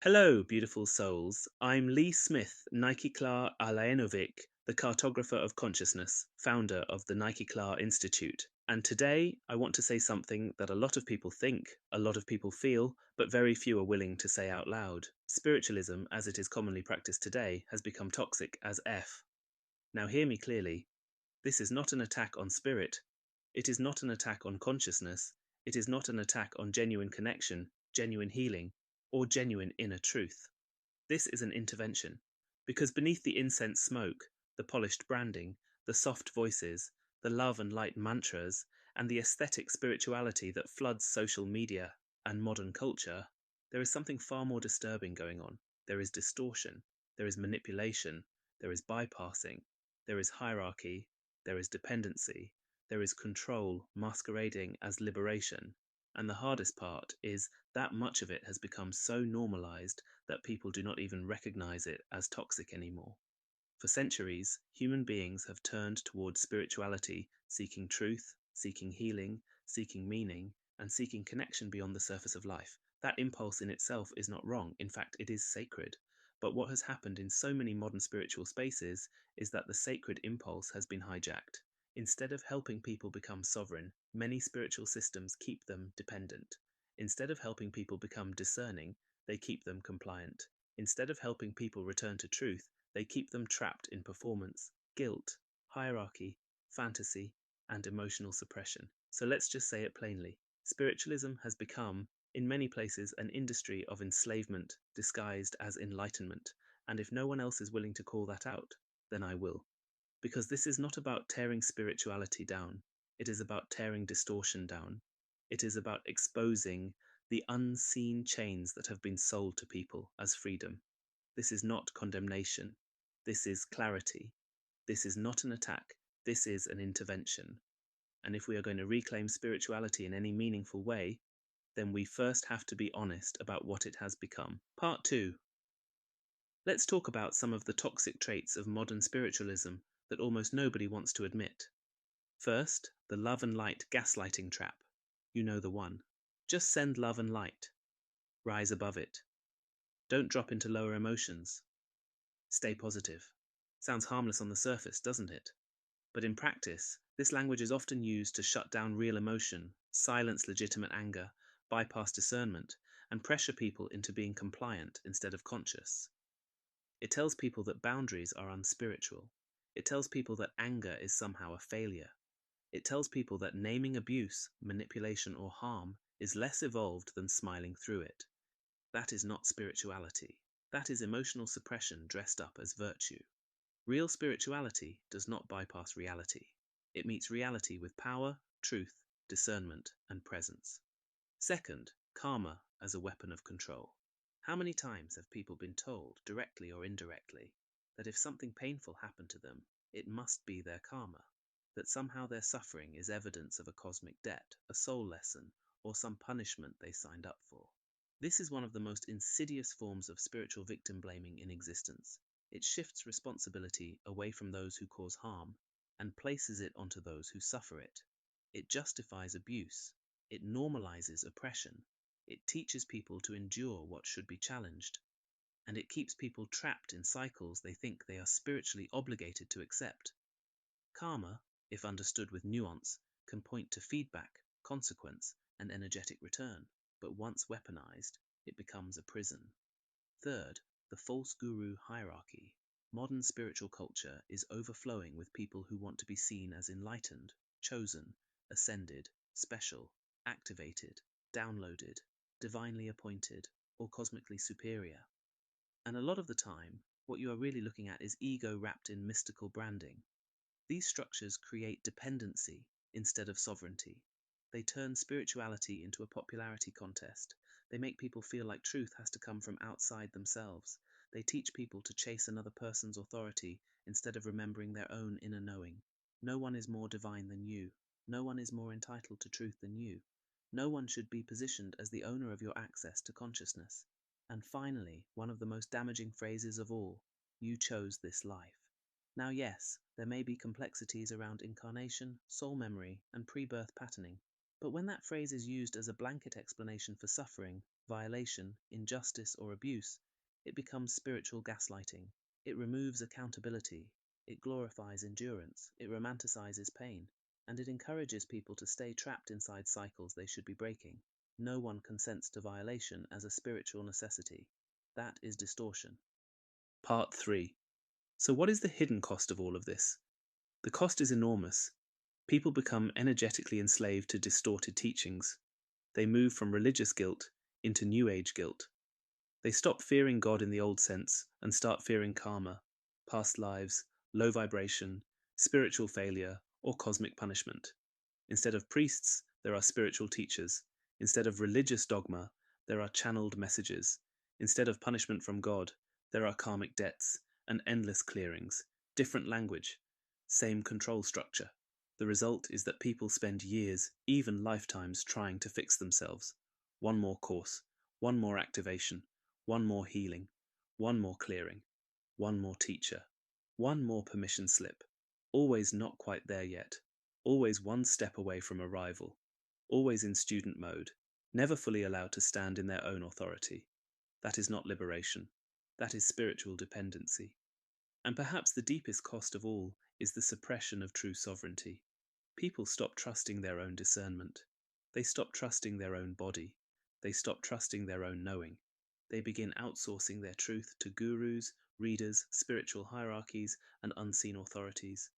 Hello, beautiful souls. I'm Lee Smith, Nike Klar Alajenovic, the cartographer of consciousness, founder of the Nike Klar Institute. And today I want to say something that a lot of people think, a lot of people feel, but very few are willing to say out loud. Spiritualism, as it is commonly practiced today, has become toxic as F. Now, hear me clearly. This is not an attack on spirit. It is not an attack on consciousness. It is not an attack on genuine connection, genuine healing, or genuine inner truth. This is an intervention, because beneath the incense smoke, the polished branding, the soft voices, the love and light mantras, and the aesthetic spirituality that floods social media and modern culture, there is something far more disturbing going on. There is distortion, there is manipulation, there is bypassing, there is hierarchy, there is dependency, there is control masquerading as liberation. And the hardest part is that much of it has become so normalized that people do not even recognize it as toxic anymore. For centuries, human beings have turned towards spirituality, seeking truth, seeking healing, seeking meaning, and seeking connection beyond the surface of life. That impulse in itself is not wrong. In fact, it is sacred. But what has happened in so many modern spiritual spaces is that the sacred impulse has been hijacked. Instead of helping people become sovereign, many spiritual systems keep them dependent. Instead of helping people become discerning, they keep them compliant. Instead of helping people return to truth, they keep them trapped in performance, guilt, hierarchy, fantasy, and emotional suppression. So let's just say it plainly. Spiritualism has become, in many places, an industry of enslavement disguised as enlightenment. And if no one else is willing to call that out, then I will. Because this is not about tearing spirituality down, it is about tearing distortion down. It is about exposing the unseen chains that have been sold to people as freedom. This is not condemnation. This is clarity. This is not an attack. This is an intervention. And if we are going to reclaim spirituality in any meaningful way, then we first have to be honest about what it has become. Part 2. Let's talk about some of the toxic traits of modern spiritualism that almost nobody wants to admit. First, the love and light gaslighting trap. You know the one. Just send love and light. Rise above it. Don't drop into lower emotions. Stay positive. Sounds harmless on the surface, doesn't it? But in practice, this language is often used to shut down real emotion, silence legitimate anger, bypass discernment, and pressure people into being compliant instead of conscious. It tells people that boundaries are unspiritual. It tells people that anger is somehow a failure. It tells people that naming abuse, manipulation, or harm is less evolved than smiling through it. That is not spirituality. That is emotional suppression dressed up as virtue. Real spirituality does not bypass reality. It meets reality with power, truth, discernment, and presence. Second, karma as a weapon of control. How many times have people been told, directly or indirectly, that if something painful happened to them, it must be their karma, that somehow their suffering is evidence of a cosmic debt, a soul lesson, or some punishment they signed up for? This is one of the most insidious forms of spiritual victim blaming in existence. It shifts responsibility away from those who cause harm and places it onto those who suffer it. It justifies abuse. It normalizes oppression. It teaches people to endure what should be challenged. And it keeps people trapped in cycles they think they are spiritually obligated to accept. Karma, if understood with nuance, can point to feedback, consequence, and energetic return. But once weaponized, it becomes a prison. Third, the false guru hierarchy. Modern spiritual culture is overflowing with people who want to be seen as enlightened, chosen, ascended, special, activated, downloaded, divinely appointed, or cosmically superior. And a lot of the time, what you are really looking at is ego wrapped in mystical branding. These structures create dependency instead of sovereignty. They turn spirituality into a popularity contest. They make people feel like truth has to come from outside themselves. They teach people to chase another person's authority instead of remembering their own inner knowing. No one is more divine than you. No one is more entitled to truth than you. No one should be positioned as the owner of your access to consciousness. And finally, one of the most damaging phrases of all, you chose this life. Now yes, there may be complexities around incarnation, soul memory, and pre-birth patterning, but when that phrase is used as a blanket explanation for suffering, violation, injustice, or abuse, it becomes spiritual gaslighting. It removes accountability. It glorifies endurance. It romanticizes pain. And it encourages people to stay trapped inside cycles they should be breaking. No one consents to violation as a spiritual necessity. That is distortion. Part 3. So, what is the hidden cost of all of this? The cost is enormous. People become energetically enslaved to distorted teachings. They move from religious guilt into New Age guilt. They stop fearing God in the old sense and start fearing karma, past lives, low vibration, spiritual failure, or cosmic punishment. Instead of priests, there are spiritual teachers. Instead of religious dogma, there are channeled messages. Instead of punishment from God, there are karmic debts and endless clearings, different language, same control structure. The result is that people spend years, even lifetimes, trying to fix themselves. One more course, one more activation, one more healing, one more clearing, one more teacher, one more permission slip. Always not quite there yet. Always one step away from arrival, always in student mode, never fully allowed to stand in their own authority. That is not liberation. That is spiritual dependency. And perhaps the deepest cost of all is the suppression of true sovereignty. People stop trusting their own discernment. They stop trusting their own body. They stop trusting their own knowing. They begin outsourcing their truth to gurus, readers, spiritual hierarchies, and unseen authorities.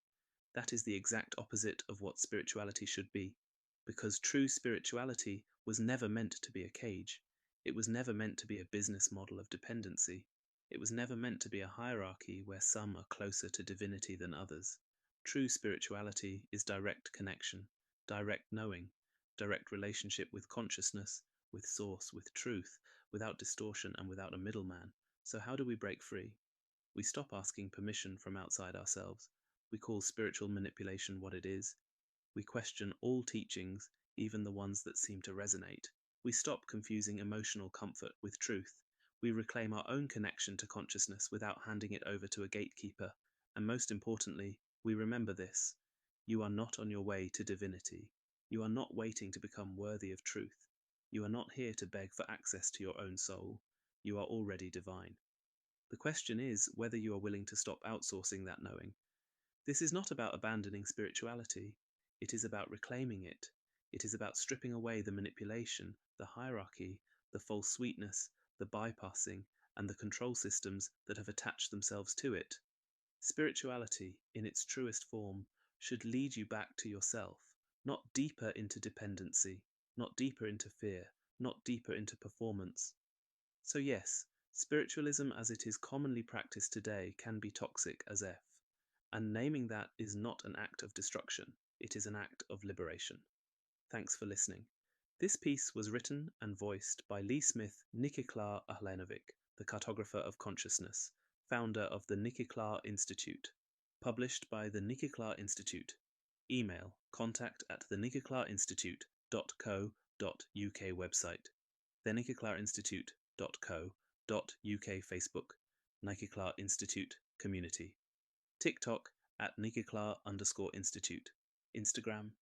That is the exact opposite of what spirituality should be, because true spirituality was never meant to be a cage. It was never meant to be a business model of dependency. It was never meant to be a hierarchy where some are closer to divinity than others. True spirituality is direct connection, direct knowing, direct relationship with consciousness, with source, with truth, without distortion and without a middleman. So how do we break free? We stop asking permission from outside ourselves. We call spiritual manipulation what it is. We question all teachings, even the ones that seem to resonate. We stop confusing emotional comfort with truth. We reclaim our own connection to consciousness without handing it over to a gatekeeper. And most importantly, we remember this. You are not on your way to divinity. You are not waiting to become worthy of truth. You are not here to beg for access to your own soul. You are already divine. The question is whether you are willing to stop outsourcing that knowing. This is not about abandoning spirituality. It is about reclaiming it. It is about stripping away the manipulation, the hierarchy, the false sweetness, the bypassing, and the control systems that have attached themselves to it. Spirituality, in its truest form, should lead you back to yourself, not deeper into dependency, not deeper into fear, not deeper into performance. So yes, spiritualism as it is commonly practiced today can be toxic as F. And naming that is not an act of destruction, it is an act of liberation. Thanks for listening. This piece was written and voiced by Lee Smith Nikiklar Ahlenovic, the cartographer of consciousness, founder of the Nikiklar Institute. Published by the Nikiklar Institute. Email contact@thenikiklarinstitute.co.uk website. thenikiklarinstitute.co.uk Facebook, Nikiklar Institute Community. TikTok @Nikiklar_Institute. Instagram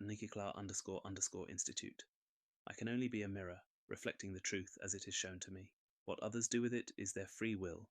@Nikiklar__Institute. I can only be a mirror, reflecting the truth as it is shown to me. What others do with it is their free will.